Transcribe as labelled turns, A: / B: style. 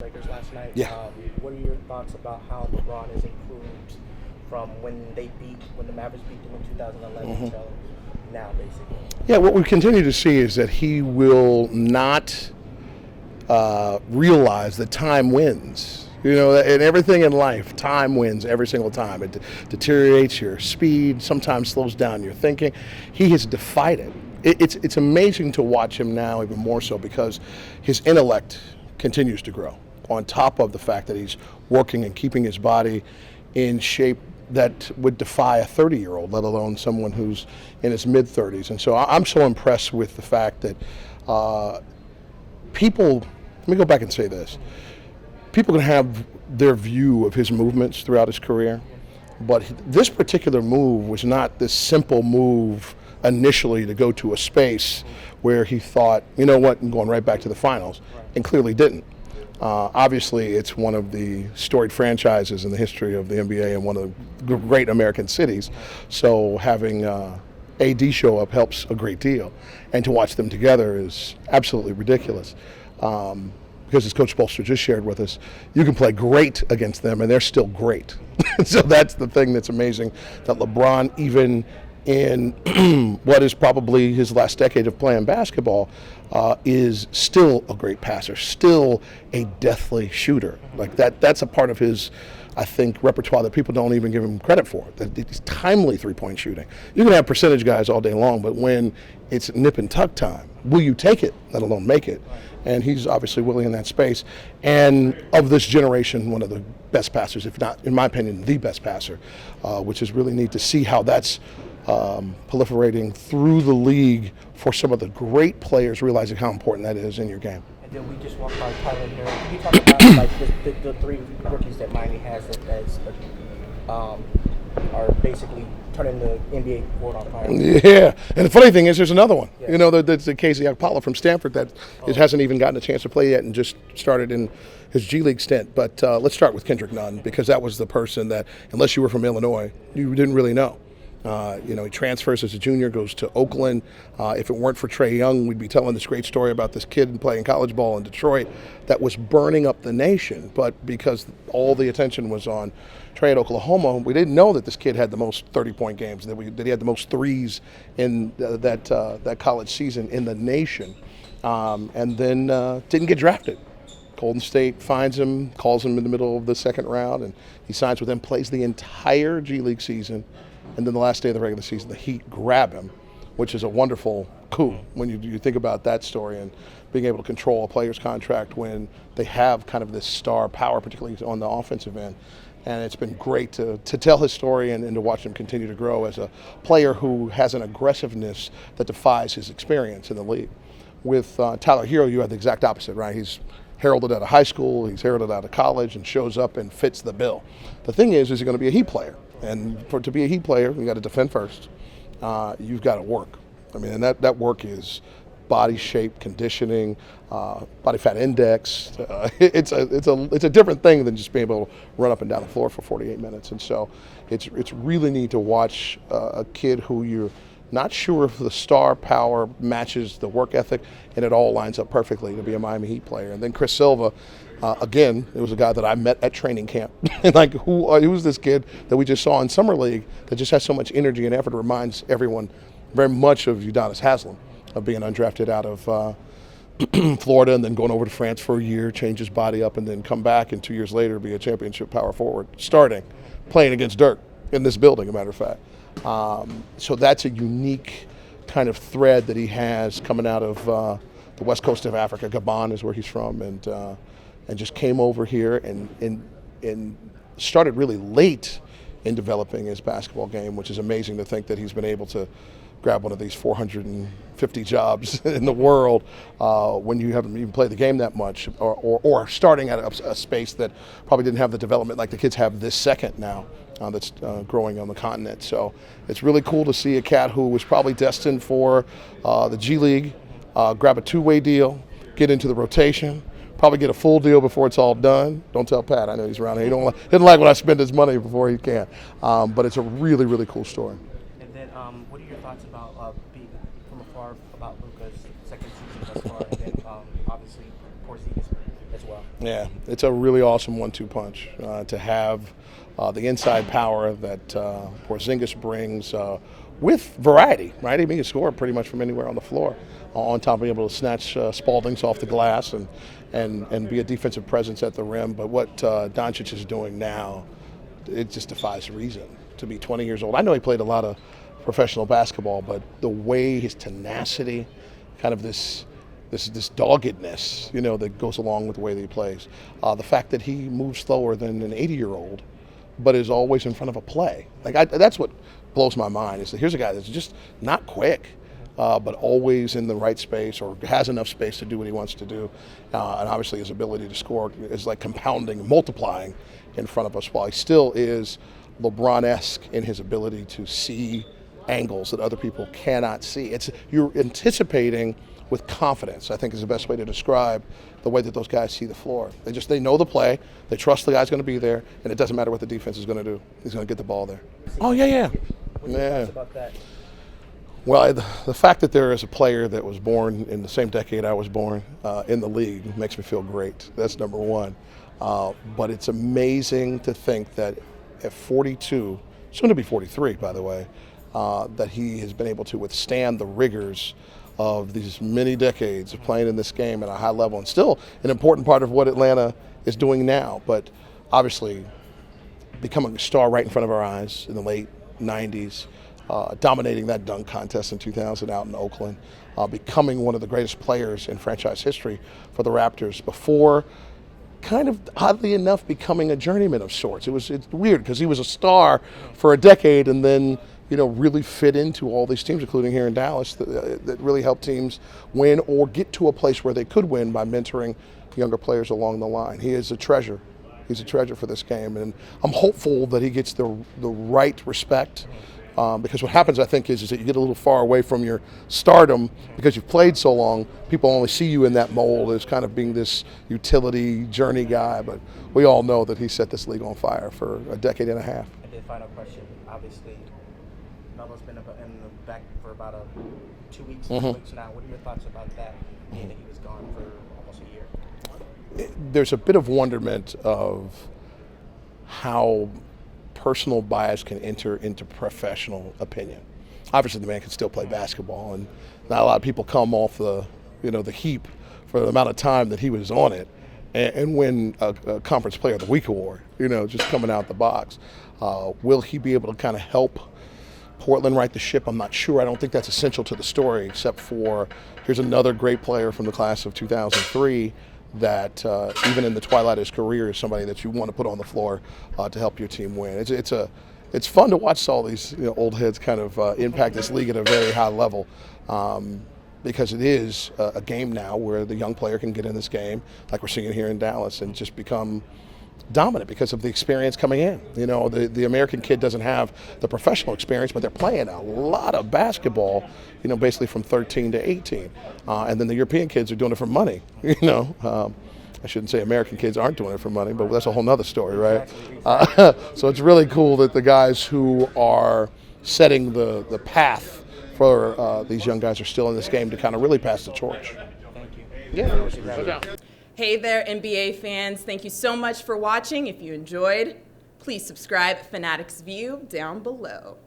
A: Lakers last night.
B: Yeah.
A: What are your thoughts about how LeBron has improved from when the Mavericks beat them in 2011 to now, basically?
B: Yeah, what we continue to see is that he will not realize that time wins. You know, in everything in life, time wins every single time. It deteriorates your speed, sometimes slows down your thinking. He has defied it. It's amazing to watch him now, even more so, because his intellect continues to grow, on top of the fact that he's working and keeping his body in shape that would defy a 30-year-old, let alone someone who's in his mid-30s. And so I'm so impressed with the fact that people, let me go back and say this, people can have their view of his movements throughout his career, but this particular move was not this simple move initially to go to a space where he thought, you know what, I'm going right back to the finals, and clearly didn't. Obviously, it's one of the storied franchises in the history of the NBA and one of the great American cities. So having AD show up helps a great deal. And to watch them together is absolutely ridiculous. Because as Coach Bolster just shared with us, you can play great against them and they're still great. So that's the thing that's amazing, that LeBron, even in what is probably his last decade of playing basketball, is still a great passer, still a deathly shooter. Like that's a part of his, I think, repertoire that people don't even give him credit for. That it's timely three-point shooting. You can have percentage guys all day long, but when it's nip and tuck time, will you take it, let alone make it? And he's obviously willing in that space. And of this generation, one of the best passers, if not, in my opinion, the best passer, which is really neat to see how that's proliferating through the league for some of the great players, realizing how important that is in your game.
A: And then we just walked by Tyler Hero. Can you talk about like the three rookies that Miami has that are basically turning the NBA board on fire?
B: Yeah, and the funny thing is, there's another one.
A: Yeah.
B: You know, there's the Casey Okpala from Stanford that hasn't even gotten a chance to play yet and just started in his G League stint. But let's start with Kendrick Nunn, because that was the person that, unless you were from Illinois, you didn't really know. You know, he transfers as a junior, goes to Oakland. If it weren't for Trae Young, we'd be telling this great story about this kid playing college ball in Detroit that was burning up the nation. But because all the attention was on Trae at Oklahoma, we didn't know that this kid had the most 30-point games, that he had the most threes in that college season in the nation, and then didn't get drafted. Golden State finds him, calls him in the middle of the second round, and he signs with them, plays the entire G League season. And then the last day of the regular season, the Heat grab him, which is a wonderful coup when you think about that story and being able to control a player's contract when they have kind of this star power, particularly on the offensive end. And it's been great to tell his story and to watch him continue to grow as a player who has an aggressiveness that defies his experience in the league. With Tyler Hero, you have the exact opposite, right? He's heralded out of high school, he's heralded out of college, and shows up and fits the bill. The thing is he going to be a Heat player? And to be a Heat player, you got to defend first. You've got to work. I mean, and that work is body shape, conditioning, body fat index. It's a different thing than just being able to run up and down the floor for 48 minutes. And so it's really neat to watch a kid who you're not sure if the star power matches the work ethic, and it all lines up perfectly to be a Miami Heat player. And then Chris Silva, again, it was a guy that I met at training camp. And like, who's this kid that we just saw in Summer League that just has so much energy and effort? It reminds everyone very much of Udonis Haslem, of being undrafted out of Florida and then going over to France for a year, change his body up, and then come back, and 2 years later be a championship power forward, playing against Dirk in this building, as a matter of fact. So that's a unique kind of thread that he has coming out of the west coast of Africa. Gabon is where he's from, and just came over here and started really late in developing his basketball game, which is amazing to think that he's been able to grab one of these 450 jobs in the world when you haven't even played the game that much, or starting at a space that probably didn't have the development like the kids have this second now. That's growing on the continent. So it's really cool to see a cat who was probably destined for the G League, grab a two-way deal, get into the rotation, probably get a full deal before it's all done. Don't tell Pat, I know he's around here. He doesn't like when I spend his money before he can. But it's a really, really cool story.
A: And then what are your thoughts about being from afar about Luka's second season thus far, and then obviously Porziņģis as well?
B: Yeah, it's a really awesome 1-2 punch to have the inside power that Porziņģis brings with variety, right? He can score pretty much from anywhere on the floor, on top of being able to snatch Spaldings off the glass and be a defensive presence at the rim. But what Dončić is doing now, it just defies reason to be 20 years old. I know he played a lot of professional basketball, but the way his tenacity, kind of this doggedness, that goes along with the way that he plays. The fact that he moves slower than an 80-year-old, but is always in front of a play. That's what blows my mind, is that here's a guy that's just not quick, but always in the right space or has enough space to do what he wants to do. And obviously his ability to score is like compounding, multiplying in front of us, while he still is LeBron-esque in his ability to see angles that other people cannot see. You're anticipating with confidence, I think, is the best way to describe the way that those guys see the floor. They know the play, they trust the guy's going to be there, and it doesn't matter what the defense is going to do. He's going to get the ball there. Oh, yeah.
A: What are your thoughts about that?
B: Well, the fact that there is a player that was born in the same decade I was born in the league makes me feel great. That's number one. But it's amazing to think that at 42, soon to be 43, by the way, that he has been able to withstand the rigors of these many decades of playing in this game at a high level, and still an important part of what Atlanta is doing now. But obviously becoming a star right in front of our eyes in the late 90s, dominating that dunk contest in 2000 out in Oakland, becoming one of the greatest players in franchise history for the Raptors before, kind of oddly enough, becoming a journeyman of sorts. It's weird because he was a star for a decade and then really fit into all these teams, including here in Dallas, that really helped teams win or get to a place where they could win by mentoring younger players along the line. He is a treasure. He's a treasure for this game, and I'm hopeful that he gets the right respect, because what happens, I think, is that you get a little far away from your stardom because you've played so long. People only see you in that mold as kind of being this utility journey guy, but we all know that he set this league on fire for a decade and a half.
A: And then final question, obviously, Melo's been in the back for about 2 weeks, 3 weeks now. What are your thoughts about that, being that he was gone for almost a year?
B: There's a bit of wonderment of how personal bias can enter into professional opinion. Obviously, the man can still play basketball, and not a lot of people come off the heap for the amount of time that he was on it and win a Conference Player of the Week award, just coming out the box. Will he be able to kind of help Portland right the ship? I'm not sure. I don't think that's essential to the story, except for here's another great player from the class of 2003 that even in the twilight of his career is somebody that you want to put on the floor to help your team win. It's fun to watch all these old heads kind of impact this league at a very high level, because it is a game now where the young player can get in this game, like we're seeing here in Dallas, and just become dominant because of the experience coming in. The American kid doesn't have the professional experience, but they're playing a lot of basketball, basically from 13 to 18. And then the European kids are doing it for money, I shouldn't say American kids aren't doing it for money, but that's a whole nother story, right? So it's really cool that the guys who are setting the path for these young guys are still in this game to kind of really pass the torch.
A: Thank you.
B: Yeah, no doubt.
C: Hey there, NBA fans. Thank you so much for watching. If you enjoyed, please subscribe at Fanatics View down below.